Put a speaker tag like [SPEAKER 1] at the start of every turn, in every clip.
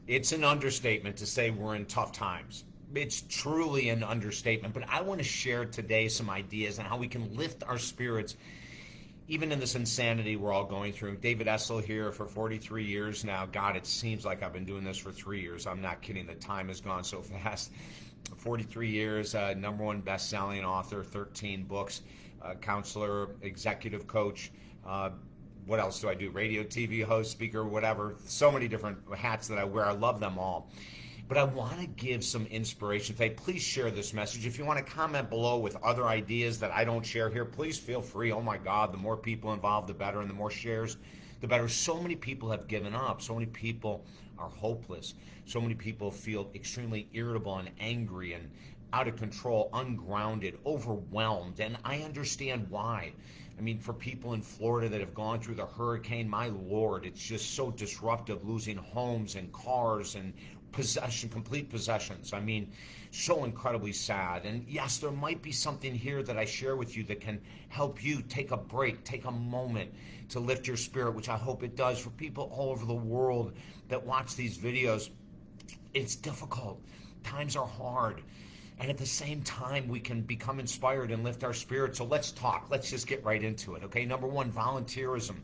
[SPEAKER 1] It's an understatement to say we're in tough times. It's truly an understatement. But I want to share today some ideas on how we can lift our spirits even in this insanity we're all going through. David Essel here for 43 years now. God, it seems like I've been doing this for 3 years. I'm not kidding. The time has gone so fast. 43 years, number one best-selling author, 13 books, counselor, executive coach. What else do I do? Radio, TV host, speaker, whatever. So many different hats that I wear. I love them all. But I want to give some inspiration. Hey, please share this message. If you want to comment below with other ideas that I don't share here, please feel free. Oh my God, the more people involved, the better, and the more shares, the better. So many people have given up. So many people are hopeless. So many people feel extremely irritable and angry and out of control, ungrounded, overwhelmed. And I understand why. I mean, for people in Florida that have gone through the hurricane, my Lord, it's just so disruptive, losing homes and cars and complete possessions. I mean, so incredibly sad. And yes, there might be something here that I share with you that can help you take a break, take a moment to lift your spirit, which I hope it does for people all over the world that watch these videos. It's difficult. Times are hard. And at the same time, we can become inspired and lift our spirits. So let's talk. Let's just get right into it. Okay, number one, volunteerism.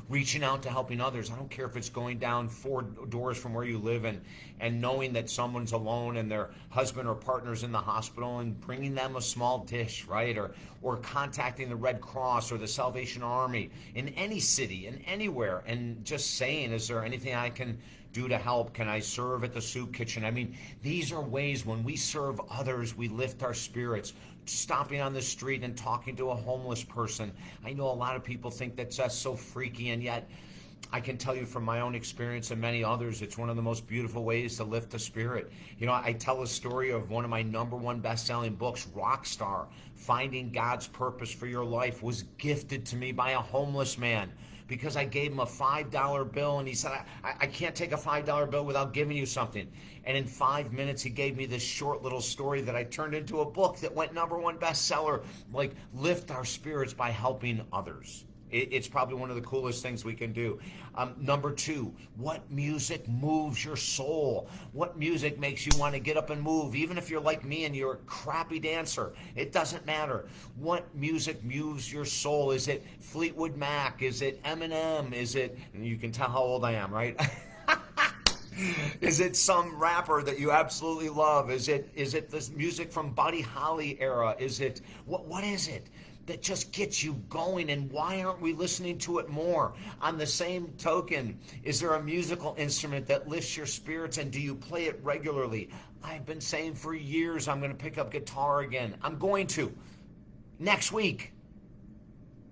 [SPEAKER 1] Reaching out to helping others. I don't care if it's going down 4 doors from where you live and knowing that someone's alone and their husband or partner's in the hospital and bringing them a small dish, right? Or contacting the Red Cross or the Salvation Army in any city and anywhere and just saying, is there anything I can do to help? Can I serve at the soup kitchen? I mean, these are ways when we serve others, we lift our spirits. Stopping on the street and talking to a homeless person. I know a lot of people think that's just so freaky, and yet I can tell you from my own experience and many others, it's one of the most beautiful ways to lift the spirit. You know, I tell a story of one of my number one best-selling books, Rockstar, Finding God's Purpose for Your Life, was gifted to me by a homeless man because I gave him a $5 bill, and he said, I can't take a $5 bill without giving you something. And in 5 minutes, he gave me this short little story that I turned into a book that went number one bestseller, like lift our spirits by helping others. It's probably one of the coolest things we can do. Number two, what music moves your soul? What music makes you want to get up and move? Even if you're like me and you're a crappy dancer, it doesn't matter. What music moves your soul? Is it Fleetwood Mac? Is it Eminem? Is it, and you can tell how old I am, right? Is it some rapper that you absolutely love? Is it this music from Buddy Holly era? Is it, what is it that just gets you going, and why aren't we listening to it more? On the same token, is there a musical instrument that lifts your spirits, and do you play it regularly? I've been saying for years I'm going to pick up guitar again. I'm going to. Next week.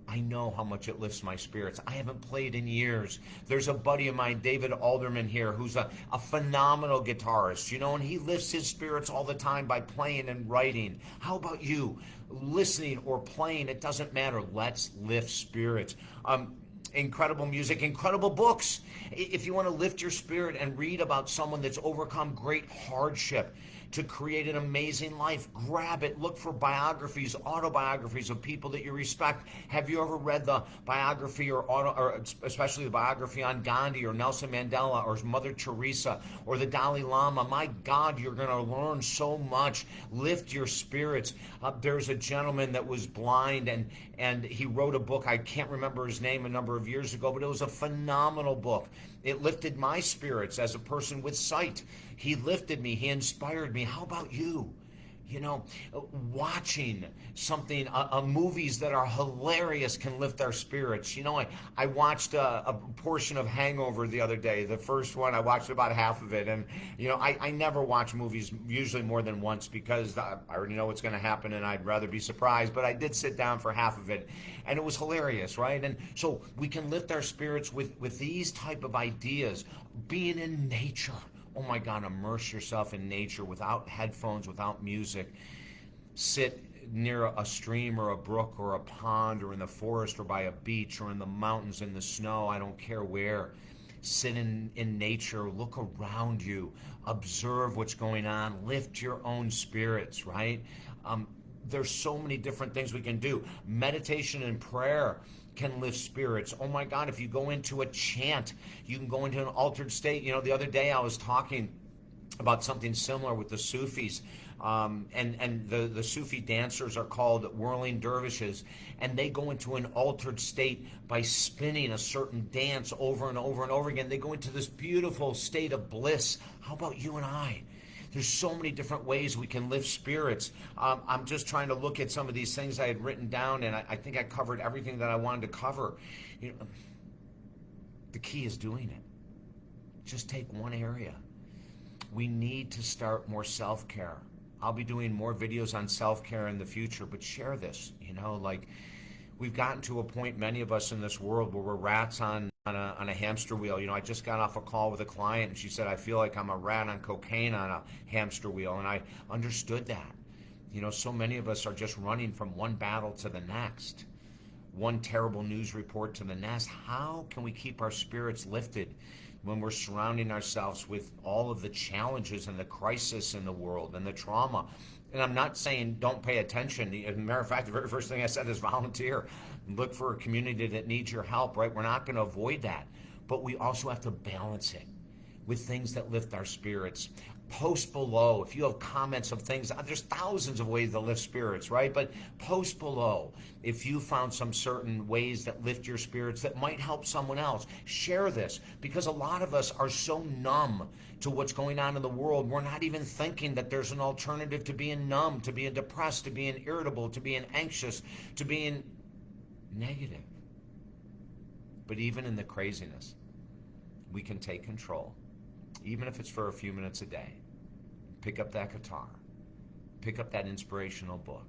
[SPEAKER 1] I know how much it lifts my spirits. I haven't played in years. There's a buddy of mine, David Alderman here, who's a phenomenal guitarist, you know, and he lifts his spirits all the time by playing and writing. How about you? Listening or playing, it doesn't matter. Let's lift spirits. Incredible music, incredible books. If you want to lift your spirit and read about someone that's overcome great hardship to create an amazing life, grab it. Look for biographies, autobiographies of people that you respect. Have you ever read the biography or especially the biography on Gandhi or Nelson Mandela or Mother Teresa or the Dalai Lama? My God, you're going to learn so much. Lift your spirits. There's a gentleman that was blind and he wrote a book. I can't remember his name, a number of years ago, but it was a phenomenal book. It lifted my spirits as a person with sight. He lifted me. He inspired me. How about you? You know, watching something, movies that are hilarious can lift our spirits. You know, I watched a portion of Hangover the other day. The first one, I watched about half of it. And, you know, I never watch movies usually more than once because I already know what's going to happen and I'd rather be surprised. But I did sit down for half of it and it was hilarious, right? And so we can lift our spirits with these type of ideas, being in nature. Oh my God, immerse yourself in nature without headphones, without music. Sit near a stream or a brook or a pond or in the forest or by a beach or in the mountains, in the snow, I don't care where. Sit in nature, look around you, observe what's going on, lift your own spirits, right? There's so many different things we can do. Meditation and prayer. can lift spirits. Oh my God, if you go into a chant, you can go into an altered state. The other day I was talking about something similar with the Sufis. And the Sufi dancers are called whirling dervishes, and they go into an altered state by spinning a certain dance over and over and over again. They go into this beautiful state of bliss. How about you and I? There's so many different ways we can lift spirits. I'm just trying to look at some of these things I had written down, and I think I covered everything that I wanted to cover. The key is doing it. Just take one area. We need to start more self-care. I'll be doing more videos on self-care in the future, but share this. We've gotten to a point, many of us in this world, where we're rats on a hamster wheel. I just got off a call with a client, and she said, I feel like I'm a rat on cocaine on a hamster wheel, and I understood that. So many of us are just running from one battle to the next, one terrible news report to the next. How can we keep our spirits lifted when we're surrounding ourselves with all of the challenges and the crisis in the world and the trauma? And I'm not saying don't pay attention. As a matter of fact, the very first thing I said is volunteer. Look for a community that needs your help, right? We're not going to avoid that. But we also have to balance it with things that lift our spirits. Post below if you have comments of things. There's thousands of ways to lift spirits, right? But post below if you found some certain ways that lift your spirits that might help someone else. Share this, because a lot of us are so numb to what's going on in the world. We're not even thinking that there's an alternative to being numb, to being depressed, to being irritable, to being anxious, to being negative. But even in the craziness, we can take control, even if it's for a few minutes a day. Pick up that guitar, pick up that inspirational book,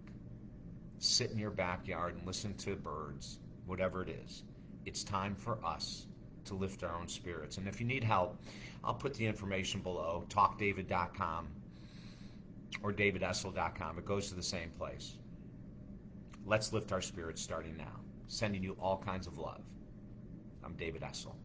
[SPEAKER 1] sit in your backyard and listen to birds, whatever it is. It's time for us to lift our own spirits. And if you need help, I'll put the information below, talkdavid.com or davidessel.com. It goes to the same place. Let's lift our spirits starting now. Sending you all kinds of love. I'm David Essel.